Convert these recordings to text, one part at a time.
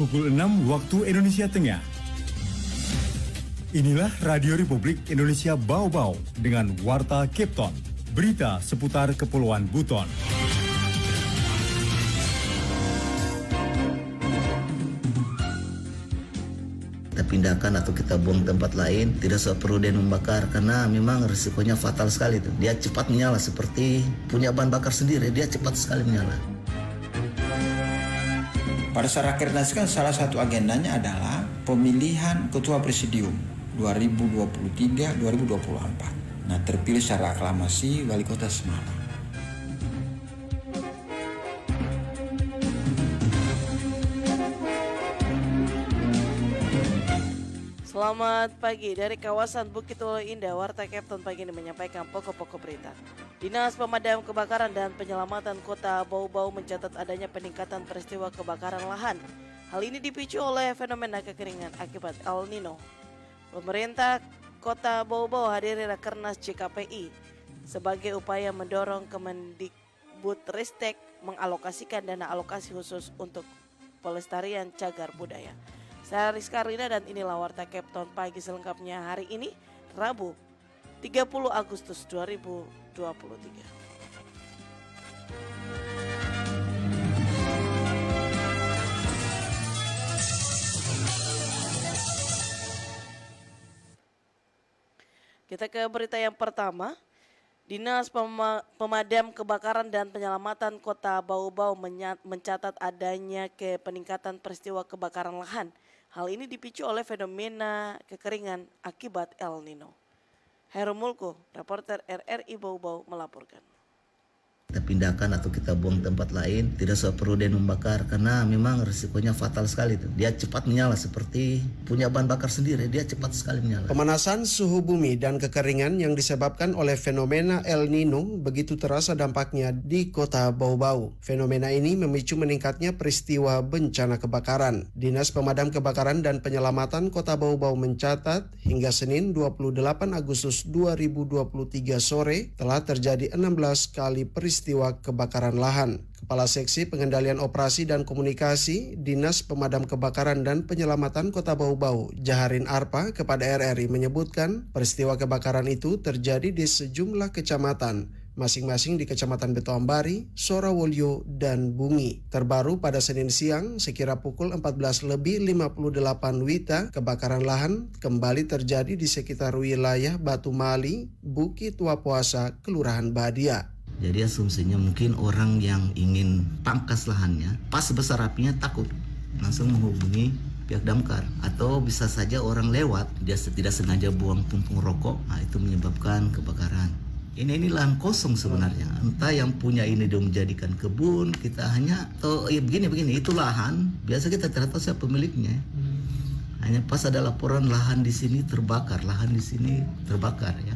pukul 6 waktu Indonesia Tengah. Inilah Radio Republik Indonesia Bau-Bau dengan Warta Cape Town, berita seputar Kepulauan Buton. Kita pindahkan atau kita buang tempat lain, tidak perlu dia membakar karena memang risikonya fatal sekali tuh. Dia cepat menyala seperti punya bahan bakar sendiri, dia cepat sekali menyala. Pada saat Rakernas kan salah satu agendanya adalah pemilihan ketua presidium 2023-2024. Nah, terpilih secara aklamasi Wali Kota Semarang. Selamat pagi dari kawasan Bukit Ulu Indah. Warta Cape Town pagi ini menyampaikan pokok-pokok berita. Dinas Pemadam Kebakaran dan Penyelamatan Kota Bau-Bau mencatat adanya peningkatan peristiwa kebakaran lahan. Hal ini dipicu oleh fenomena kekeringan akibat El Nino. Pemerintah Kota Bau-Bau hadiri Rakernas JKPI sebagai upaya mendorong Kemendikbudristek mengalokasikan dana alokasi khusus untuk pelestarian cagar budaya. Saya Rizka Rina dan inilah Warta Cape Town pagi selengkapnya hari ini Rabu 30 Agustus 2023. Kita ke berita yang pertama. Dinas Pemadam Kebakaran dan Penyelamatan Kota Bau-Bau mencatat adanya peningkatan peristiwa kebakaran lahan. Hal ini dipicu oleh fenomena kekeringan akibat El Nino. Heru Mulku, reporter RRI Bau-Bau melaporkan. Kita pindahkan atau kita buang tempat lain, tidak perlu dia membakar karena memang risikonya fatal sekali tuh. Dia cepat menyala seperti punya bahan bakar sendiri, dia cepat sekali menyala. Pemanasan suhu bumi dan kekeringan yang disebabkan oleh fenomena El Nino begitu terasa dampaknya di Kota Bau-Bau. Fenomena ini memicu meningkatnya peristiwa bencana kebakaran. Dinas Pemadam Kebakaran dan Penyelamatan Kota Bau-Bau mencatat hingga Senin 28 Agustus 2023 sore telah terjadi 16 kali peristiwa kebakaran lahan. Kepala Seksi Pengendalian Operasi dan Komunikasi Dinas Pemadam Kebakaran dan Penyelamatan Kota Bau-Bau, Jaharin Arpa, kepada RRI menyebutkan peristiwa kebakaran itu terjadi di sejumlah kecamatan, masing-masing di Kecamatan Betoambari, Sorawolyo, dan Bungi. Terbaru pada Senin siang, sekira pukul 14.58 WITA, kebakaran lahan kembali terjadi di sekitar wilayah Batu Mali, Bukit Wapuasa, Kelurahan Badia. Jadi asumsinya mungkin orang yang ingin pangkas lahannya, pas besar apinya takut, langsung menghubungi pihak damkar. Atau bisa saja orang lewat, dia tidak sengaja buang puntung rokok, nah itu menyebabkan kebakaran. Ini lahan kosong sebenarnya, entah yang punya ini dia menjadikan kebun, kita hanya, atau ya begini, itu lahan, biasa kita tidak tahu siapa pemiliknya. Hanya pas ada laporan lahan di sini terbakar ya.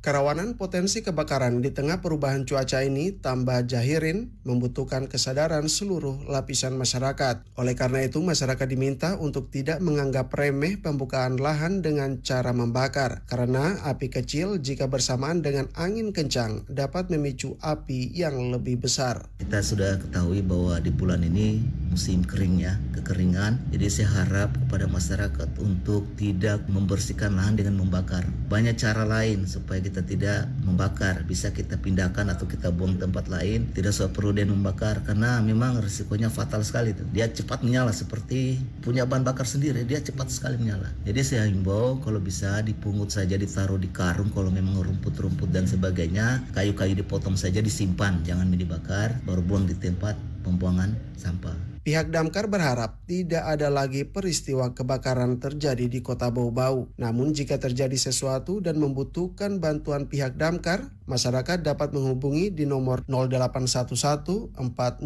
Kerawanan potensi kebakaran di tengah perubahan cuaca ini, tambah Jahirin, membutuhkan kesadaran seluruh lapisan masyarakat. Oleh karena itu, masyarakat diminta untuk tidak menganggap remeh pembukaan lahan dengan cara membakar. Karena api kecil jika bersamaan dengan angin kencang dapat memicu api yang lebih besar. Kita sudah ketahui bahwa di bulan ini musim kering ya, kekeringan. Jadi saya harap kepada masyarakat untuk tidak membersihkan lahan dengan membakar. Banyak cara lain supaya kita tidak membakar, bisa kita pindahkan atau kita buang tempat lain, tidak perlu dia membakar karena memang risikonya fatal sekali tuh. Dia cepat menyala seperti punya bahan bakar sendiri, dia cepat sekali menyala. Jadi saya himbau kalau bisa dipungut saja, ditaruh di karung, kalau memang rumput-rumput dan sebagainya, kayu-kayu dipotong saja, disimpan, jangan dibakar, baru buang di tempat pembuangan sampah. Pihak damkar berharap tidak ada lagi peristiwa kebakaran terjadi di Kota Bau-Bau. Namun jika terjadi sesuatu dan membutuhkan bantuan pihak damkar, masyarakat dapat menghubungi di nomor 0811 400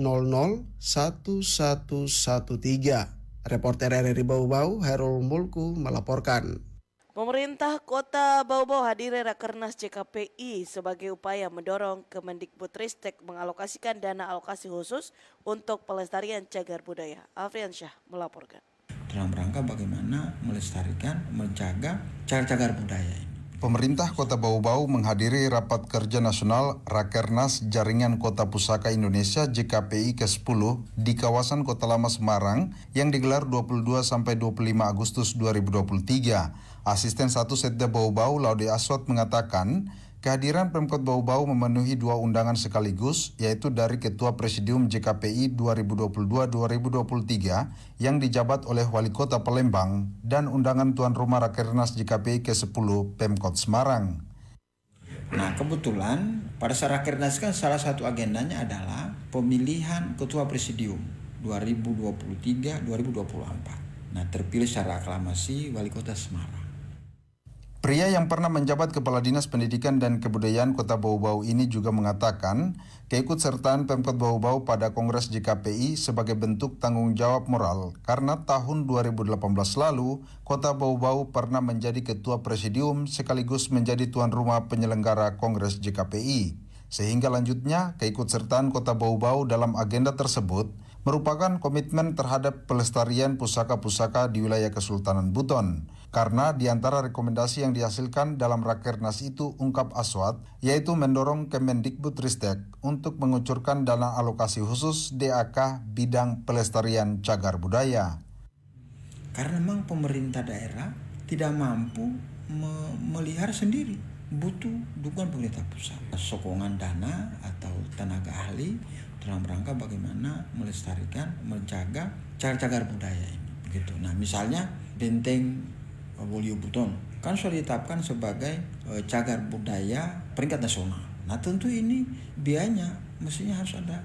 1113. Reporter RRI Bau-Bau, Herul Mulku melaporkan. Pemerintah Kota Bau-Bau hadiri Rakernas JKPI sebagai upaya mendorong Kemendikbudristek mengalokasikan dana alokasi khusus untuk pelestarian cagar budaya. Afrian Syah melaporkan. Dalam rangka bagaimana melestarikan, menjaga cagar budaya ini. Pemerintah Kota Bau-Bau menghadiri Rapat Kerja Nasional Rakernas Jaringan Kota Pusaka Indonesia JKPI ke-10 di kawasan Kota Lama Semarang yang digelar 22-25 Agustus 2023. Asisten 1 Setda Bau-Bau Laude Aswad mengatakan, kehadiran Pemkot Bau-Bau memenuhi 2 undangan sekaligus, yaitu dari Ketua Presidium JKPI 2022-2023 yang dijabat oleh Wali Kota Palembang dan undangan tuan rumah Rakernas JKPI ke-10 Pemkot Semarang. Nah, kebetulan pada saat Rakernas kan salah satu agendanya adalah pemilihan Ketua Presidium 2023-2024. Nah, terpilih secara aklamasi Wali Kota Semarang. Pria yang pernah menjabat Kepala Dinas Pendidikan dan Kebudayaan Kota Bau-Bau ini juga mengatakan keikutsertaan Pemkot Bau-Bau pada Kongres JKPI sebagai bentuk tanggung jawab moral karena tahun 2018 lalu Kota Bau-Bau pernah menjadi Ketua Presidium sekaligus menjadi tuan rumah penyelenggara Kongres JKPI. Sehingga lanjutnya keikutsertaan Kota Bau-Bau dalam agenda tersebut merupakan komitmen terhadap pelestarian pusaka-pusaka di wilayah Kesultanan Buton. Karena di antara rekomendasi yang dihasilkan dalam Rakernas itu, ungkap Aswad, yaitu mendorong Kemendikbudristek untuk mengucurkan dana alokasi khusus DAK bidang pelestarian cagar budaya. Karena memang pemerintah daerah tidak mampu melihara sendiri, butuh dukungan pemerintah pusat, sokongan dana atau tenaga ahli dalam rangka bagaimana melestarikan, menjaga cagar-cagar budaya ini. Begitu. Nah, misalnya Benteng Wolio Buton kan sudah ditetapkan sebagai cagar budaya peringkat nasional. Nah, tentu ini biayanya mestinya harus ada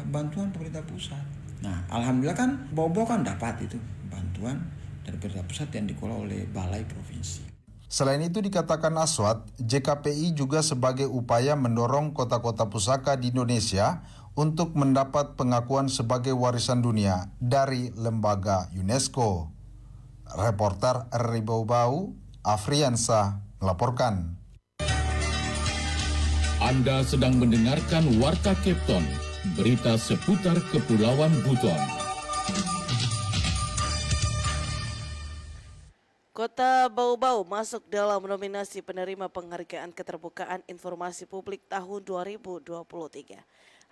bantuan pemerintah pusat. Nah, alhamdulillah kan Bau-Bau kan dapat itu bantuan dari pemerintah pusat yang dikelola oleh Balai Provinsi. Selain itu dikatakan Aswad, JKPI juga sebagai upaya mendorong kota-kota pusaka di Indonesia untuk mendapat pengakuan sebagai warisan dunia dari lembaga UNESCO. Reporter RRI Bau-Bau, Afriansa, melaporkan. Anda sedang mendengarkan Warta Kepton, berita seputar Kepulauan Buton. Kota Bau-Bau masuk dalam nominasi penerima penghargaan keterbukaan informasi publik tahun 2023.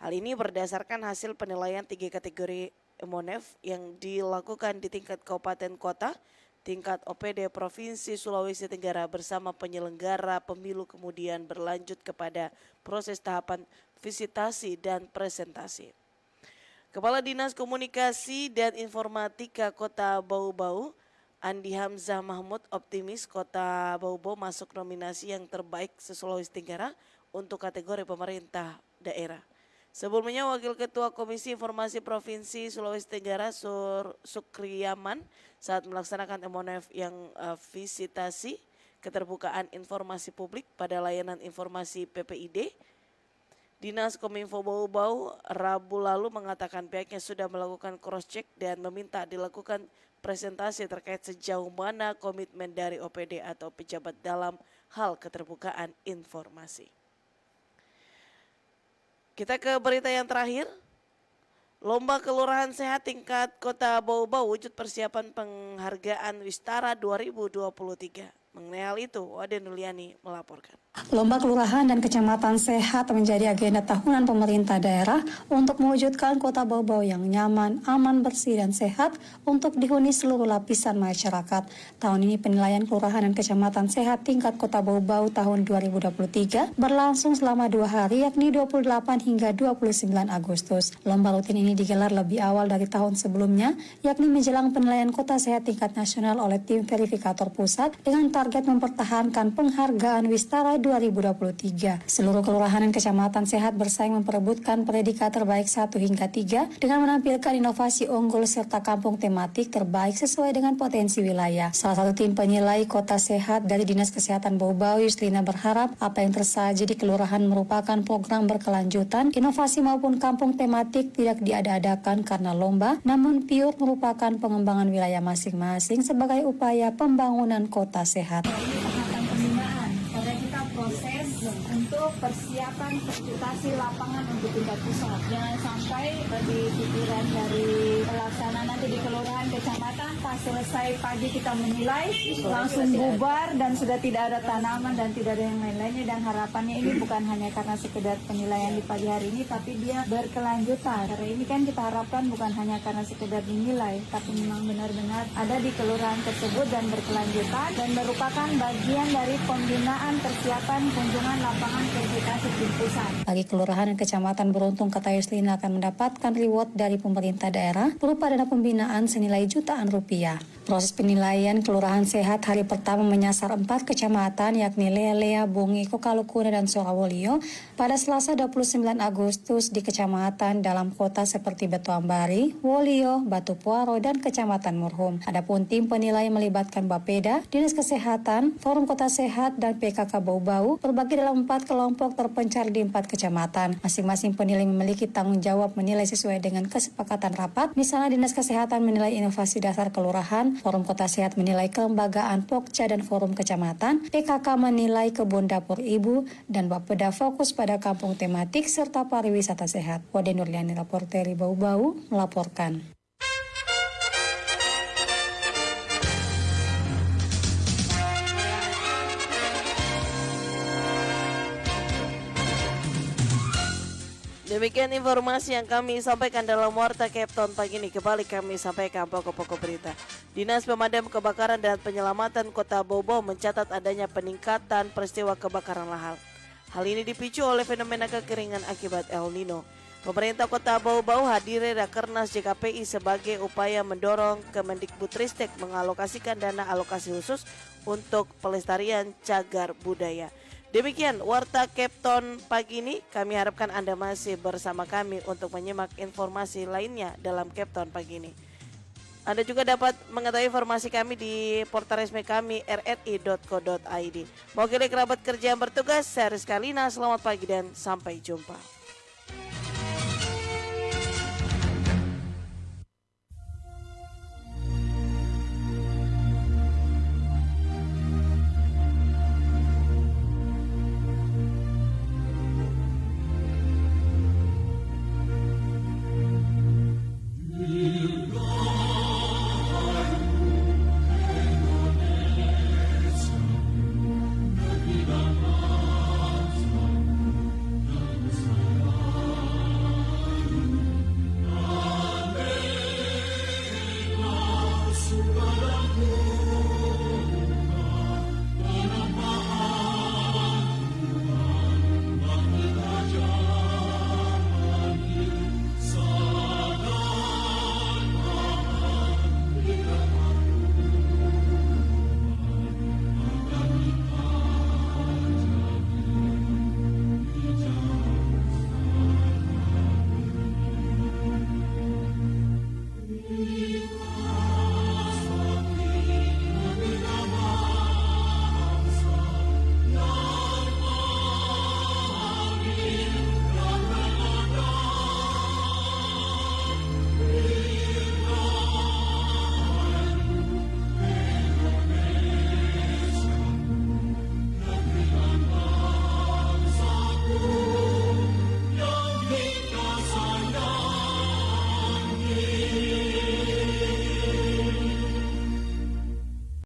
Hal ini berdasarkan hasil penilaian 3 kategori MONEF yang dilakukan di tingkat kabupaten kota, tingkat OPD Provinsi Sulawesi Tenggara bersama penyelenggara pemilu, kemudian berlanjut kepada proses tahapan visitasi dan presentasi. Kepala Dinas Komunikasi dan Informatika Kota Bau-Bau, Andi Hamzah Mahmud, optimis Kota Bau-Bau masuk nominasi yang terbaik se-Sulawesi Tenggara untuk kategori pemerintah daerah. Sebelumnya Wakil Ketua Komisi Informasi Provinsi Sulawesi Tenggara Sukriyaman saat melaksanakan MONEF yang visitasi keterbukaan informasi publik pada layanan informasi PPID, Dinas Kominfo Bau-Bau Rabu lalu mengatakan pihaknya sudah melakukan cross-check dan meminta dilakukan presentasi terkait sejauh mana komitmen dari OPD atau pejabat dalam hal keterbukaan informasi. Kita ke berita yang terakhir. Lomba Kelurahan Sehat tingkat Kota Bau-Bau wujud persiapan penghargaan Wistara 2023. Mengenai hal itu, Wade Nuliani melaporkan. Lomba kelurahan dan kecamatan sehat menjadi agenda tahunan pemerintah daerah untuk mewujudkan Kota Bau-Bau yang nyaman, aman, bersih, dan sehat untuk dihuni seluruh lapisan masyarakat. Tahun ini penilaian kelurahan dan kecamatan sehat tingkat Kota Bau-Bau tahun 2023 berlangsung selama 2 hari, yakni 28 hingga 29 Agustus. Lomba rutin ini digelar lebih awal dari tahun sebelumnya, yakni menjelang penilaian Kota Sehat tingkat nasional oleh tim verifikator pusat dengan target mempertahankan penghargaan Wistara 2023. Seluruh kelurahan dan kecamatan sehat bersaing memperebutkan predikat terbaik 1 hingga 3 dengan menampilkan inovasi unggul serta kampung tematik terbaik sesuai dengan potensi wilayah. Salah satu tim penilai Kota Sehat dari Dinas Kesehatan Bau-Bau, Yuslina, berharap apa yang tersaji di kelurahan merupakan program berkelanjutan, inovasi maupun kampung tematik tidak diada-adakan karena lomba, namun pure merupakan pengembangan wilayah masing-masing sebagai upaya pembangunan kota sehat. Proses untuk persiapan konsultasi lapangan untuk tingkat pusat. Jangan sampai di pikiran dari pelaksanaan nanti di kelurahan kecamatan setelah selesai pagi kita menilai langsung bubar dan sudah tidak ada tanaman dan tidak ada yang lain-lainnya, dan harapannya ini bukan hanya karena sekedar penilaian di pagi hari ini, tapi dia berkelanjutan. Karena ini kan kita harapkan bukan hanya karena sekedar dinilai, tapi memang benar-benar ada di kelurahan tersebut dan berkelanjutan dan merupakan bagian dari pembinaan persiapan kunjungan lapangan vegetasi di pusat. Bagi kelurahan dan kecamatan beruntung, kata Yuslina, akan mendapatkan reward dari pemerintah daerah berupa dana pembinaan senilai jutaan rupiah. Proses penilaian kelurahan sehat hari pertama menyasar 4 kecamatan yakni Lelea, Bungi, Kokalukuna, dan Surawolio pada Selasa 29 Agustus di kecamatan dalam kota seperti Betuambari, Wolio, Batu Puaro, dan Kecamatan Murhum. Adapun tim penilai melibatkan Bapeda, Dinas Kesehatan, Forum Kota Sehat, dan PKK Bau-Bau berbagi dalam 4 kelompok terpencar di 4 kecamatan. Masing-masing penilai memiliki tanggung jawab menilai sesuai dengan kesepakatan rapat. Misalnya Dinas Kesehatan menilai inovasi dasar kelurahan, Forum Kota Sehat menilai kelembagaan Pokja dan Forum Kecamatan, PKK menilai kebun dapur ibu, dan Bapeda fokus pada kampung tematik serta pariwisata sehat. Wade Nurliani, Raporteri Bau-Bau, melaporkan. Demikian informasi yang kami sampaikan dalam Warta Kepton pagi ini. Kembali kami sampaikan pokok-pokok berita. Dinas Pemadam Kebakaran dan Penyelamatan Kota Bau-Bau mencatat adanya peningkatan peristiwa kebakaran lahan. Hal ini dipicu oleh fenomena kekeringan akibat El Nino. Pemerintah Kota Bau-Bau hadiri Rakernas JKPI sebagai upaya mendorong Kemendikbudristek mengalokasikan dana alokasi khusus untuk pelestarian cagar budaya. Demikian Warta Kepton pagi ini. Kami harapkan Anda masih bersama kami untuk menyimak informasi lainnya dalam Kepton pagi ini. Anda juga dapat mengetahui informasi kami di portal resmi kami rri.co.id. Mewakili kerabat kerja yang bertugas, saya Rizka Lina, selamat pagi dan sampai jumpa.